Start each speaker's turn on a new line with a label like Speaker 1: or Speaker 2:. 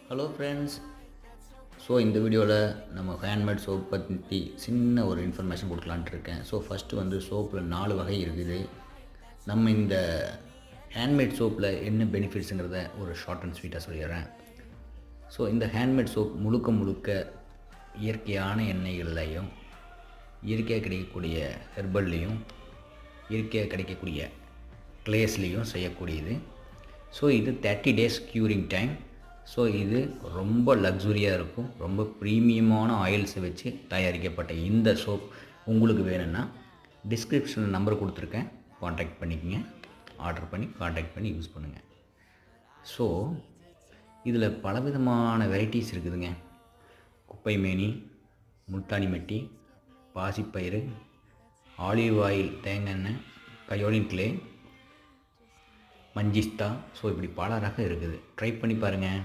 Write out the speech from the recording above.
Speaker 1: Hello friends. இந்த வீடியோவில் நம்ம ஹேண்ட்மேட் சோப் பற்றி சின்ன ஒரு இன்ஃபர்மேஷன் கொடுக்கலான்ட்டு இருக்கேன். ஃபஸ்ட்டு வந்து சோப்பில் 4 வகை இருக்குது. நம்ம இந்த ஹேண்ட்மேட் சோப்பில் என்ன பெனிஃபிட்ஸுங்கிறத ஒரு ஷார்ட் அண்ட் ஸ்வீட்டாக சொல்லிடுறேன். இந்த ஹேண்ட்மேட் சோப் முழுக்க இயற்கையான எண்ணெய்கள்லையும், இயற்கையாக கிடைக்கக்கூடிய ஹெர்பல்லையும், இயற்கையாக கிடைக்கக்கூடிய கிளேஸ்லேயும் செய்யக்கூடியது. இது 30 days க்யூரிங் டைம். இது ரொம்ப லக்ஸுரியாக இருக்கும். ரொம்ப ப்ரீமியமான ஆயில்ஸை வச்சு தயாரிக்கப்பட்ட இந்த சோப் உங்களுக்கு வேணும்னா டிஸ்கிரிப்ஷனில் நம்பர் கொடுத்துருக்கேன், காண்டாக்ட் பண்ணிக்கங்க. ஆர்டர் பண்ணி காண்டாக்ட் பண்ணி யூஸ் பண்ணுங்கள். இதில் பலவிதமான வெரைட்டிஸ் இருக்குதுங்க. குப்பை மேனி, முல்தானி மெட்டி, பாசிப்பயிறு, ஆலிவ் ஆயில், தேங்காய் எண்ணெய், கயோலின் கிளே, மஞ்சிஸ்தா. இப்படி பல ரகம் இருக்குது. ட்ரை பண்ணி பாருங்கள்.